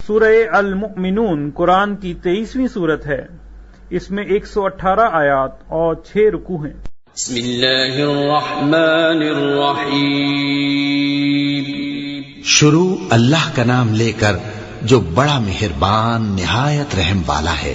سورہ المؤمنون قرآن کی 23ویں صورت ہے۔ اس میں 118 آیات اور 6 رکوع ہیں۔ بسم اللہ الرحمن الرحیم۔ شروع اللہ کا نام لے کر جو بڑا مہربان نہایت رحم والا ہے۔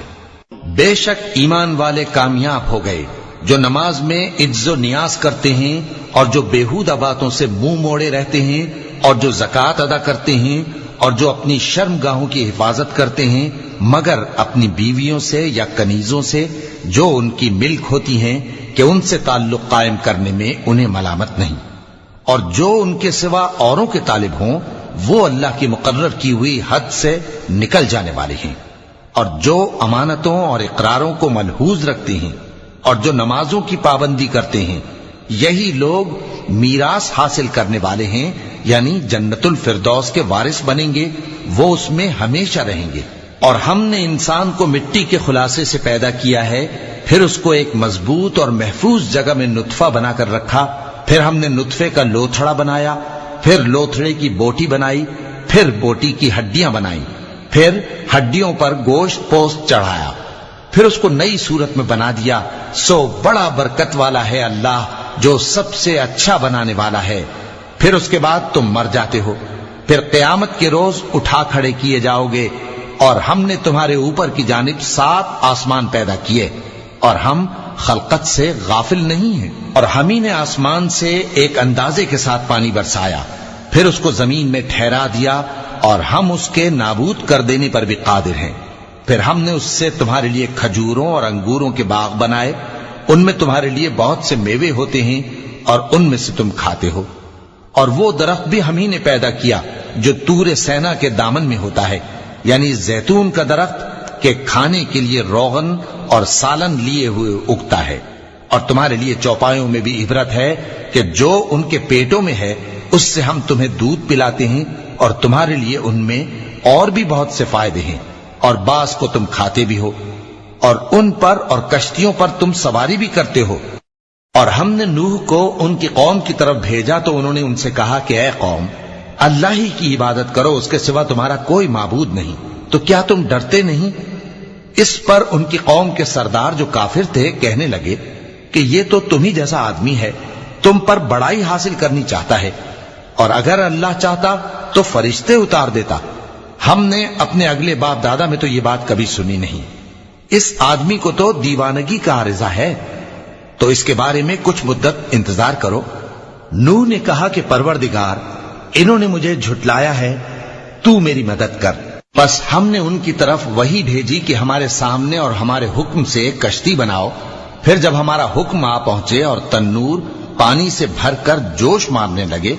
بے شک ایمان والے کامیاب ہو گئے جو نماز میں عجز و نیاز کرتے ہیں اور جو بیہودہ باتوں سے منہ موڑے رہتے ہیں اور جو زکوٰۃ ادا کرتے ہیں اور جو اپنی شرمگاہوں کی حفاظت کرتے ہیں مگر اپنی بیویوں سے یا کنیزوں سے جو ان کی ملک ہوتی ہیں کہ ان سے تعلق قائم کرنے میں انہیں ملامت نہیں، اور جو ان کے سوا اوروں کے طالب ہوں وہ اللہ کی مقرر کی ہوئی حد سے نکل جانے والے ہیں، اور جو امانتوں اور اقراروں کو ملحوظ رکھتے ہیں اور جو نمازوں کی پابندی کرتے ہیں یہی لوگ میراث حاصل کرنے والے ہیں، یعنی جنت الفردوس کے وارث بنیں گے، وہ اس میں ہمیشہ رہیں گے۔ اور ہم نے انسان کو مٹی کے خلاصے سے پیدا کیا ہے، پھر اس کو ایک مضبوط اور محفوظ جگہ میں نطفہ بنا کر رکھا، پھر ہم نے نطفے کا لوتھڑا بنایا، پھر لوتھڑے کی بوٹی بنائی، پھر بوٹی کی ہڈیاں بنائیں، پھر ہڈیوں پر گوشت پوست چڑھایا، پھر اس کو نئی صورت میں بنا دیا۔ سو بڑا برکت والا ہے اللہ جو سب سے اچھا بنانے والا ہے۔ پھر اس کے بعد تم مر جاتے ہو، پھر قیامت کے روز اٹھا کھڑے کیے جاؤ گے، اور ہم نے تمہارے اوپر کی جانب 7 آسمان پیدا کیے، اور ہم خلقت سے غافل نہیں ہیں۔ اور ہم ہی نے آسمان سے ایک اندازے کے ساتھ پانی برسایا، پھر اس کو زمین میں ٹھہرا دیا، اور ہم اس کے نابود کر دینے پر بھی قادر ہیں۔ پھر ہم نے اس سے تمہارے لیے کھجوروں اور انگوروں کے باغ بنائے، ان میں تمہارے لیے بہت سے میوے ہوتے ہیں اور ان میں سے تم کھاتے ہو۔ اور وہ درخت بھی ہم ہی نے پیدا کیا جو طور سینا کے دامن میں ہوتا ہے، یعنی زیتون کا درخت کہ کھانے کے لیے روغن اور سالن لیے ہوئے اگتا ہے۔ اور تمہارے لیے چوپایوں میں بھی عبرت ہے کہ جو ان کے پیٹوں میں ہے اس سے ہم تمہیں دودھ پلاتے ہیں، اور تمہارے لیے ان میں اور بھی بہت سے فائدے ہیں، اور بعض کو تم کھاتے بھی ہو، اور ان پر اور کشتیوں پر تم سواری بھی کرتے ہو۔ اور ہم نے نوح کو ان کی قوم کی طرف بھیجا تو انہوں نے ان سے کہا کہ اے قوم، اللہ ہی کی عبادت کرو، اس کے سوا تمہارا کوئی معبود نہیں، تو کیا تم ڈرتے نہیں؟ اس پر ان کی قوم کے سردار جو کافر تھے کہنے لگے کہ یہ تو تم ہی جیسا آدمی ہے، تم پر بڑائی حاصل کرنی چاہتا ہے، اور اگر اللہ چاہتا تو فرشتے اتار دیتا۔ ہم نے اپنے اگلے باپ دادا میں تو یہ بات کبھی سنی نہیں، اس آدمی کو تو دیوانگی کا عارضہ ہے، تو اس کے بارے میں کچھ مدت انتظار کرو۔ نوح نے کہا کہ پروردگار، انہوں نے مجھے جھٹلایا ہے، تو میری مدد کر۔ بس ہم نے ان کی طرف وحی بھیجی کہ ہمارے سامنے اور ہمارے حکم سے ایک کشتی بناؤ، پھر جب ہمارا حکم آ پہنچے اور تنور پانی سے بھر کر جوش مارنے لگے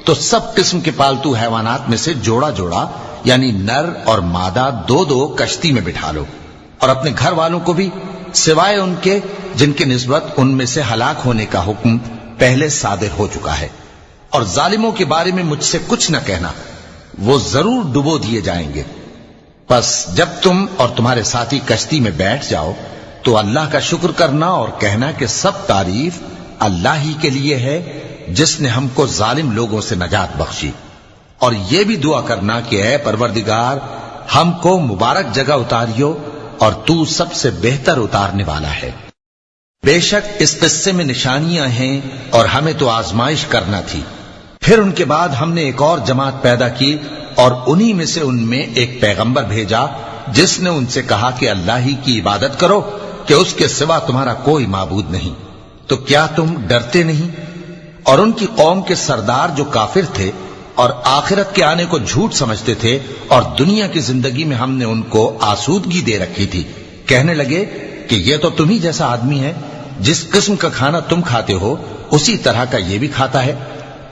تو سب قسم کے پالتو حیوانات میں سے جوڑا جوڑا یعنی نر اور مادہ 2 کشتی میں بٹھا لو، اور اپنے گھر والوں کو بھی سوائے ان کے جن کی نسبت ان میں سے ہلاک ہونے کا حکم پہلے صادر ہو چکا ہے۔ اور ظالموں کے بارے میں مجھ سے کچھ نہ کہنا، وہ ضرور ڈبو دیے جائیں گے۔ بس جب تم اور تمہارے ساتھی کشتی میں بیٹھ جاؤ تو اللہ کا شکر کرنا اور کہنا کہ سب تعریف اللہ ہی کے لیے ہے جس نے ہم کو ظالم لوگوں سے نجات بخشی۔ اور یہ بھی دعا کرنا کہ اے پروردگار، ہم کو مبارک جگہ اتاریو اور تو سب سے بہتر اتارنے والا ہے۔ بے شک اس قصے میں نشانیاں ہیں اور ہمیں تو آزمائش کرنا تھی۔ پھر ان کے بعد ہم نے ایک اور جماعت پیدا کی اور انہی میں سے ان میں ایک پیغمبر بھیجا جس نے ان سے کہا کہ اللہ ہی کی عبادت کرو کہ اس کے سوا تمہارا کوئی معبود نہیں، تو کیا تم ڈرتے نہیں؟ اور ان کی قوم کے سردار جو کافر تھے اور آخرت کے آنے کو جھوٹ سمجھتے تھے اور دنیا کی زندگی میں ہم نے ان کو آسودگی دے رکھی تھی، کہنے لگے کہ یہ تو تم ہی جیسا آدمی ہے، جس قسم کا کھانا تم کھاتے ہو اسی طرح کا یہ بھی کھاتا ہے،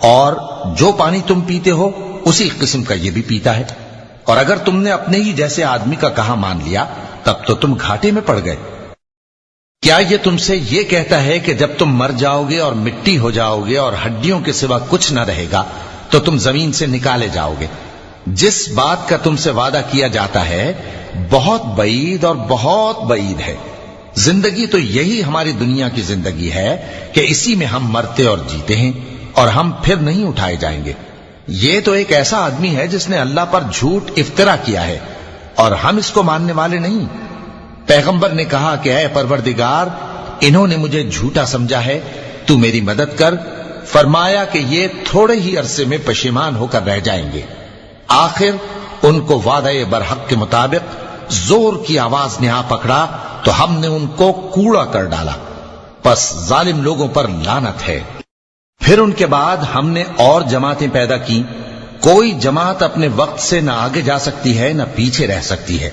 اور جو پانی تم پیتے ہو اسی قسم کا یہ بھی پیتا ہے، اور اگر تم نے اپنے ہی جیسے آدمی کا کہا مان لیا تب تو تم گھاٹے میں پڑ گئے۔ کیا یہ تم سے یہ کہتا ہے کہ جب تم مر جاؤ گے اور مٹی ہو جاؤ گے اور ہڈیوں کے سوا کچھ نہ رہے گا تو تم زمین سے نکالے جاؤ گے؟ جس بات کا تم سے وعدہ کیا جاتا ہے بہت بعید اور بہت بعید ہے۔ زندگی تو یہی ہماری دنیا کی زندگی ہے کہ اسی میں ہم مرتے اور جیتے ہیں، اور ہم پھر نہیں اٹھائے جائیں گے۔ یہ تو ایک ایسا آدمی ہے جس نے اللہ پر جھوٹ افطرا کیا ہے اور ہم اس کو ماننے والے نہیں۔ پیغمبر نے کہا کہ اے پروردگار، انہوں نے مجھے جھوٹا سمجھا ہے، تو میری مدد کر۔ فرمایا کہ یہ تھوڑے ہی عرصے میں پشیمان ہو کر رہ جائیں گے۔ آخر ان کو وعدہ برحق کے مطابق زور کی آواز نے آ پکڑا تو ہم نے ان کو کوڑا کر ڈالا، پس ظالم لوگوں پر لعنت ہے۔ پھر ان کے بعد ہم نے اور جماعتیں پیدا کی، کوئی جماعت اپنے وقت سے نہ آگے جا سکتی ہے نہ پیچھے رہ سکتی ہے۔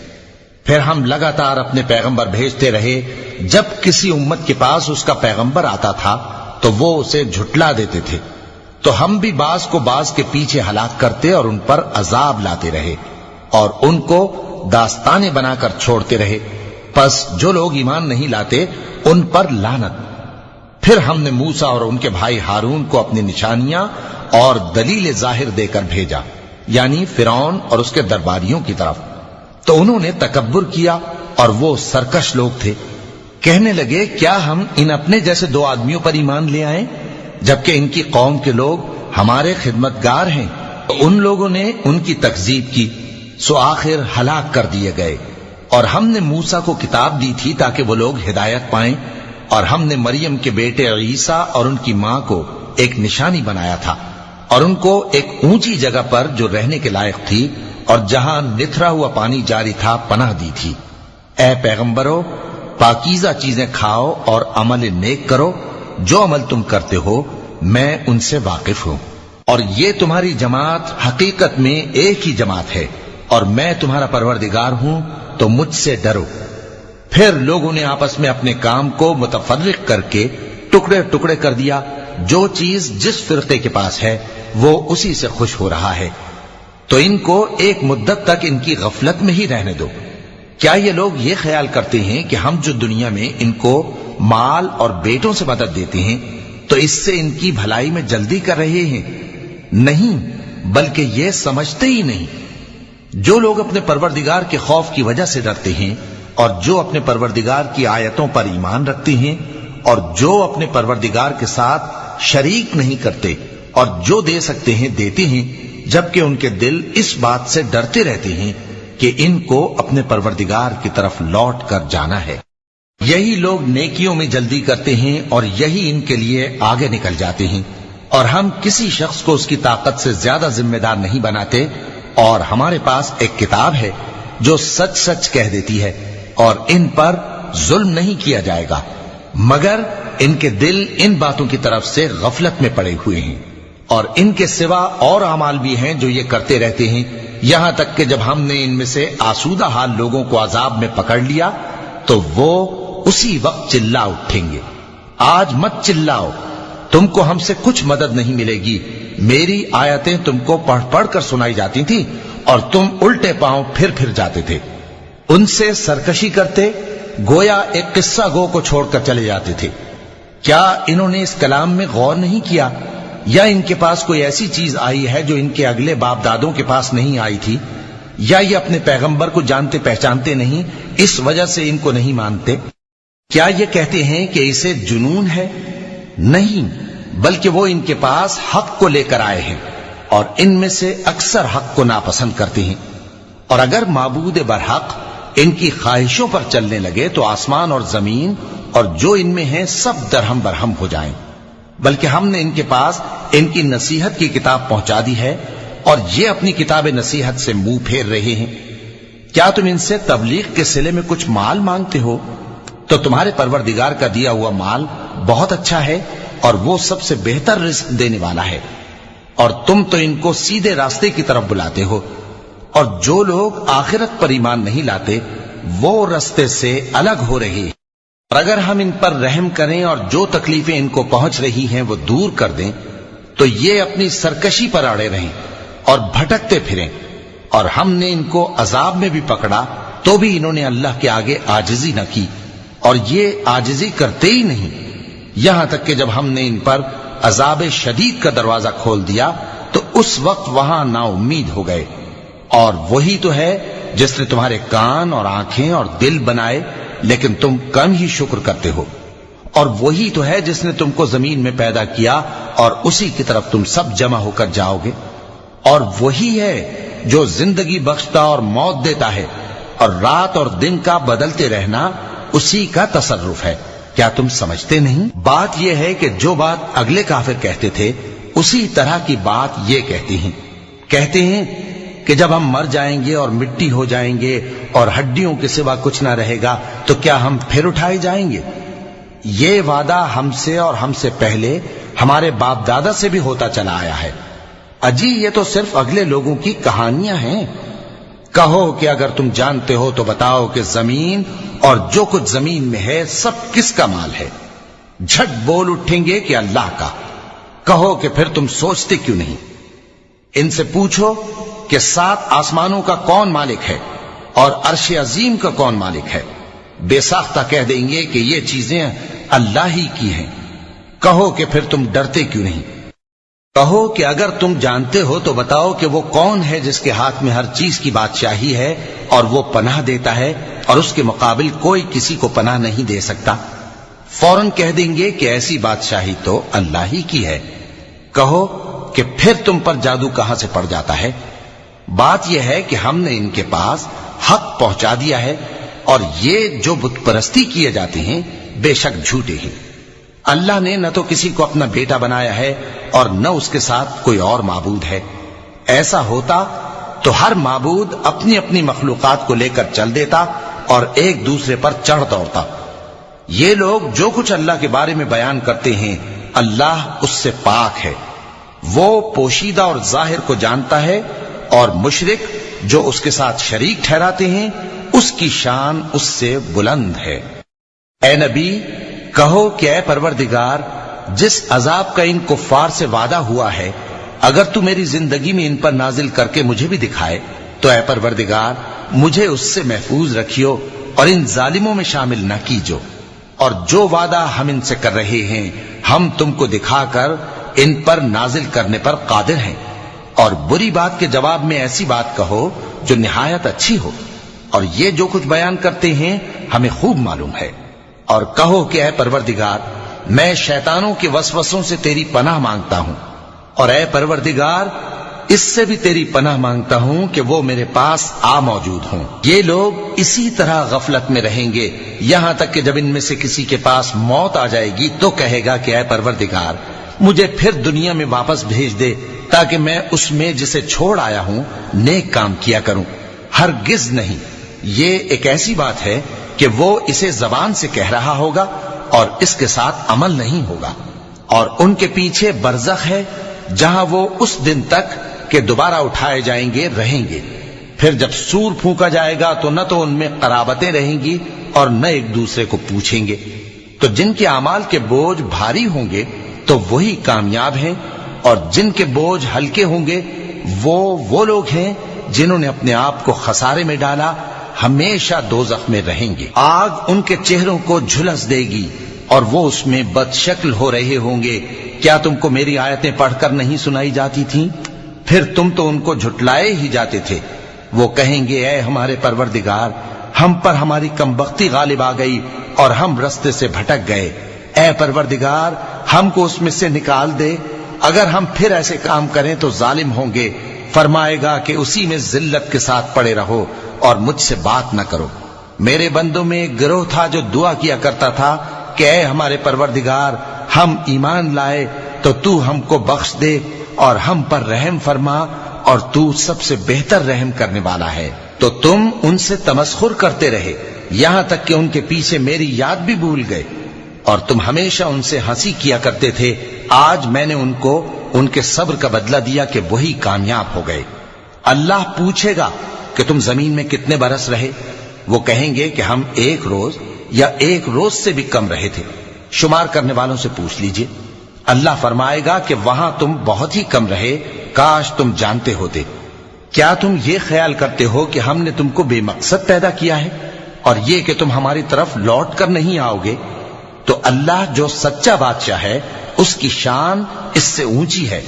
پھر ہم لگاتار اپنے پیغمبر بھیجتے رہے، جب کسی امت کے پاس اس کا پیغمبر آتا تھا تو وہ اسے جھٹلا دیتے تھے، تو ہم بھی بعض کو بعض کے پیچھے ہلاک کرتے اور ان پر عذاب لاتے رہے اور ان کو داستانیں بنا کر چھوڑتے رہے۔ پس جو لوگ ایمان نہیں لاتے ان پر لعنت۔ پھر ہم نے موسیٰ اور ان کے بھائی ہارون کو اپنی نشانیاں اور دلیل ظاہر دے کر بھیجا، یعنی فرعون اور اس کے درباریوں کی طرف، تو انہوں نے تکبر کیا اور وہ سرکش لوگ تھے۔ کہنے لگے کیا ہم ان اپنے جیسے دو آدمیوں پر ایمان لے آئیں جبکہ ان کی قوم کے لوگ ہمارے خدمتگار ہیں؟ تو ان لوگوں نے ان کی تکذیب کی، سو آخر ہلاک کر دیے گئے۔ اور ہم نے موسیٰ کو کتاب دی تھی تاکہ وہ لوگ ہدایت پائیں، اور ہم نے مریم کے بیٹے عیسیٰ اور ان کی ماں کو ایک نشانی بنایا تھا اور ان کو ایک اونچی جگہ پر جو رہنے کے لائق تھی اور جہاں نتھرا ہوا پانی جاری تھا پناہ دی تھی۔ اے پیغمبرو، پاکیزہ چیزیں کھاؤ اور عمل نیک کرو، جو عمل تم کرتے ہو میں ان سے واقف ہوں، اور یہ تمہاری جماعت حقیقت میں ایک ہی جماعت ہے اور میں تمہارا پروردگار ہوں، تو مجھ سے ڈرو۔ پھر لوگوں نے آپس میں اپنے کام کو متفرق کر کے ٹکڑے ٹکڑے کر دیا، جو چیز جس فرقے کے پاس ہے وہ اسی سے خوش ہو رہا ہے، تو ان کو ایک مدت تک ان کی غفلت میں ہی رہنے دو۔ کیا یہ لوگ یہ خیال کرتے ہیں کہ ہم جو دنیا میں ان کو مال اور بیٹوں سے مدد دیتے ہیں تو اس سے ان کی بھلائی میں جلدی کر رہے ہیں؟ نہیں، بلکہ یہ سمجھتے ہی نہیں۔ جو لوگ اپنے پروردگار کے خوف کی وجہ سے ڈرتے ہیں اور جو اپنے پروردگار کی آیتوں پر ایمان رکھتے ہیں اور جو اپنے پروردگار کے ساتھ شریک نہیں کرتے اور جو دے سکتے ہیں دیتے ہیں، جبکہ ان کے دل اس بات سے ڈرتے رہتے ہیں کہ ان کو اپنے پروردگار کی طرف لوٹ کر جانا ہے، یہی لوگ نیکیوں میں جلدی کرتے ہیں اور یہی ان کے لیے آگے نکل جاتے ہیں۔ اور ہم کسی شخص کو اس کی طاقت سے زیادہ ذمہ دار نہیں بناتے، اور ہمارے پاس ایک کتاب ہے جو سچ سچ کہہ دیتی ہے، اور ان پر ظلم نہیں کیا جائے گا، مگر ان کے دل ان باتوں کی طرف سے غفلت میں پڑے ہوئے ہیں۔ اور ان کے سوا اور اعمال بھی ہیں جو یہ کرتے رہتے ہیں، یہاں تک کہ جب ہم نے ان میں سے آسودہ حال لوگوں کو عذاب میں پکڑ لیا تو وہ اسی وقت چلا اٹھیں گے۔ آج مت چلاؤ، تم کو ہم سے کچھ مدد نہیں ملے گی، میری آیتیں تم کو پڑھ پڑھ کر سنائی جاتی تھی اور تم الٹے پاؤں پھر جاتے تھے۔ ان سے سرکشی کرتے، گویا ایک قصہ گو کو چھوڑ کر چلے جاتے تھے۔ کیا انہوں نے اس کلام میں غور نہیں کیا، یا ان کے پاس کوئی ایسی چیز آئی ہے جو ان کے اگلے باپ دادوں کے پاس نہیں آئی تھی، یا یہ اپنے پیغمبر کو جانتے پہچانتے نہیں اس وجہ سے ان کو نہیں مانتے؟ کیا یہ کہتے ہیں کہ اسے جنون ہے؟ نہیں، بلکہ وہ ان کے پاس حق کو لے کر آئے ہیں، اور ان میں سے اکثر حق کو ناپسند کرتے ہیں۔ اور اگر معبود برحق ان کی خواہشوں پر چلنے لگے تو آسمان اور زمین اور جو ان میں ہیں سب درہم برہم ہو جائیں۔ بلکہ ہم نے ان کے پاس ان کی نصیحت کی کتاب پہنچا دی ہے، اور یہ اپنی کتاب نصیحت سے منہ پھیر رہے ہیں۔ کیا تم ان سے تبلیغ کے صلے میں کچھ مال مانگتے ہو؟ تو تمہارے پروردگار کا دیا ہوا مال بہت اچھا ہے، اور وہ سب سے بہتر رزق دینے والا ہے، اور تم تو ان کو سیدھے راستے کی طرف بلاتے ہو۔ اور جو لوگ آخرت پر ایمان نہیں لاتے وہ راستے سے الگ ہو رہے ہیں۔ اور اگر ہم ان پر رحم کریں اور جو تکلیفیں ان کو پہنچ رہی ہیں وہ دور کر دیں تو یہ اپنی سرکشی پر اڑے رہیں اور بھٹکتے پھریں، اور ہم نے ان کو عذاب میں بھی پکڑا تو بھی انہوں نے اللہ کے آگے عاجزی نہ کی، اور یہ عاجزی کرتے ہی نہیں، یہاں تک کہ جب ہم نے ان پر عذاب شدید کا دروازہ کھول دیا تو اس وقت وہاں نا امید ہو گئے۔ اور وہی تو ہے جس نے تمہارے کان اور آنکھیں اور دل بنائے، لیکن تم کم ہی شکر کرتے ہو۔ اور وہی تو ہے جس نے تم کو زمین میں پیدا کیا اور اسی کی طرف تم سب جمع ہو کر جاؤ گے۔ اور وہی ہے جو زندگی بخشتا اور موت دیتا ہے، اور رات اور دن کا بدلتے رہنا اسی کا تصرف ہے۔ کیا تم سمجھتے نہیں؟ بات یہ ہے کہ جو بات اگلے کافر کہتے تھے اسی طرح کی بات یہ کہتے ہیں کہ جب ہم مر جائیں گے اور مٹی ہو جائیں گے اور ہڈیوں کے سوا کچھ نہ رہے گا تو کیا ہم پھر اٹھائے جائیں گے؟ یہ وعدہ ہم سے اور ہم سے پہلے ہمارے باپ دادا سے بھی ہوتا چلا آیا ہے۔ اجی یہ تو صرف اگلے لوگوں کی کہانیاں ہیں۔ کہو کہ اگر تم جانتے ہو تو بتاؤ کہ زمین اور جو کچھ زمین میں ہے سب کس کا مال ہے؟ جھٹ بول اٹھیں گے کہ اللہ کا۔ کہو کہ پھر تم سوچتے کیوں نہیں؟ ان سے پوچھو کہ 7 آسمانوں کا کون مالک ہے اور عرش عظیم کا کون مالک ہے؟ بے ساختہ کہہ دیں گے کہ یہ چیزیں اللہ ہی کی ہیں۔ کہو کہ پھر تم ڈرتے کیوں نہیں؟ کہو کہ اگر تم جانتے ہو تو بتاؤ کہ وہ کون ہے جس کے ہاتھ میں ہر چیز کی بادشاہی ہے اور وہ پناہ دیتا ہے اور اس کے مقابل کوئی کسی کو پناہ نہیں دے سکتا؟ فوراً کہہ دیں گے کہ ایسی بادشاہی تو اللہ ہی کی ہے۔ کہو کہ پھر تم پر جادو کہاں سے پڑ جاتا ہے؟ بات یہ ہے کہ ہم نے ان کے پاس حق پہنچا دیا ہے، اور یہ جو بت پرستی کیے جاتے ہیں بے شک جھوٹے ہیں۔ اللہ نے نہ تو کسی کو اپنا بیٹا بنایا ہے اور نہ اس کے ساتھ کوئی اور معبود ہے۔ ایسا ہوتا تو ہر معبود اپنی اپنی مخلوقات کو لے کر چل دیتا اور ایک دوسرے پر چڑھ دوڑتا۔ یہ لوگ جو کچھ اللہ کے بارے میں بیان کرتے ہیں اللہ اس سے پاک ہے، وہ پوشیدہ اور ظاہر کو جانتا ہے، اور مشرک جو اس کے ساتھ شریک ٹھہراتے ہیں اس کی شان اس سے بلند ہے۔ اے نبی کہو کہ اے پروردگار، جس عذاب کا ان کفار سے وعدہ ہوا ہے اگر تو میری زندگی میں ان پر نازل کر کے مجھے بھی دکھائے تو اے پروردگار مجھے اس سے محفوظ رکھیو اور ان ظالموں میں شامل نہ کیجو، اور جو وعدہ ہم ان سے کر رہے ہیں ہم تم کو دکھا کر ان پر نازل کرنے پر قادر ہیں۔ اور بری بات کے جواب میں ایسی بات کہو جو نہایت اچھی ہو، اور یہ جو کچھ بیان کرتے ہیں ہمیں خوب معلوم ہے۔ اور کہو کہ اے پروردگار میں شیطانوں کے وسوسوں سے تیری پناہ مانگتا ہوں، اور اے پروردگار اس سے بھی تیری پناہ مانگتا ہوں کہ وہ میرے پاس آ موجود ہوں۔ یہ لوگ اسی طرح غفلت میں رہیں گے یہاں تک کہ جب ان میں سے کسی کے پاس موت آ جائے گی تو کہے گا کہ اے پروردگار مجھے پھر دنیا میں واپس بھیج دے تاکہ میں اس میں جسے چھوڑ آیا ہوں نیک کام کیا کروں۔ ہرگز نہیں، یہ ایک ایسی بات ہے کہ وہ اسے زبان سے کہہ رہا ہوگا اور اس کے ساتھ عمل نہیں ہوگا۔ اور ان کے پیچھے برزخ ہے جہاں وہ اس دن تک کہ دوبارہ اٹھائے جائیں گے رہیں گے۔ پھر جب سور پھونکا جائے گا تو نہ تو ان میں قرابتیں رہیں گی اور نہ ایک دوسرے کو پوچھیں گے۔ تو جن کے اعمال کے بوجھ بھاری ہوں گے تو وہی کامیاب ہیں، اور جن کے بوجھ ہلکے ہوں گے وہ لوگ ہیں جنہوں نے اپنے آپ کو خسارے میں ڈالا، ہمیشہ دوزخ میں رہیں گے۔ آگ ان کے چہروں کو جھلس دے گی اور وہ اس میں بد شکل ہو رہے ہوں گے۔ کیا تم کو میری آیتیں پڑھ کر نہیں سنائی جاتی تھیں؟ پھر تم تو ان کو جھٹلائے ہی جاتے تھے۔ وہ کہیں گے اے ہمارے پروردگار ہم پر ہماری کمبختی غالب آ گئی اور ہم رستے سے بھٹک گئے، اے پروردگار ہم کو اس میں سے نکال دے، اگر ہم پھر ایسے کام کریں تو ظالم ہوں گے۔ فرمائے گا کہ اسی میں ذلت کے ساتھ پڑے رہو اور مجھ سے بات نہ کرو۔ میرے بندوں میں ایک گروہ تھا جو دعا کیا کرتا تھا کہ اے ہمارے پروردگار ہم ایمان لائے تو تو ہم کو بخش دے اور ہم پر رحم فرما، اور تو سب سے بہتر رحم کرنے والا ہے۔ تو تم ان سے تمسخر کرتے رہے یہاں تک کہ ان کے پیچھے میری یاد بھی بھول گئے، اور تم ہمیشہ ان سے ہنسی کیا کرتے تھے۔ آج میں نے ان کو ان کے صبر کا بدلہ دیا کہ وہی کامیاب ہو گئے۔ اللہ پوچھے گا کہ تم زمین میں کتنے برس رہے؟ وہ کہیں گے کہ ہم 1 روز یا 1 روز سے بھی کم رہے تھے۔ شمار کرنے والوں سے پوچھ لیجئے۔ اللہ فرمائے گا کہ وہاں تم بہت ہی کم رہے، کاش تم جانتے ہوتے۔ کیا تم یہ خیال کرتے ہو کہ ہم نے تم کو بے مقصد پیدا کیا ہے اور یہ کہ تم ہماری طرف لوٹ کر نہیں آؤ گے؟ تو اللہ جو سچا بادشاہ ہے اس کی شان اس سے اونچی ہے،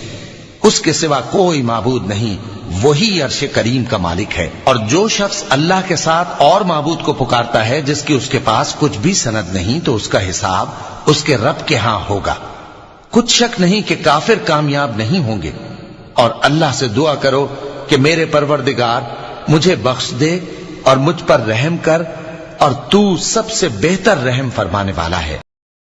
اس کے سوا کوئی معبود نہیں، وہی عرش کریم کا مالک ہے۔ اور جو شخص اللہ کے ساتھ اور معبود کو پکارتا ہے جس کی اس کے پاس کچھ بھی سند نہیں تو اس کا حساب اس کے رب کے ہاں ہوگا۔ کچھ شک نہیں کہ کافر کامیاب نہیں ہوں گے۔ اور اللہ سے دعا کرو کہ میرے پروردگار مجھے بخش دے اور مجھ پر رحم کر، اور تو سب سے بہتر رحم فرمانے والا ہے۔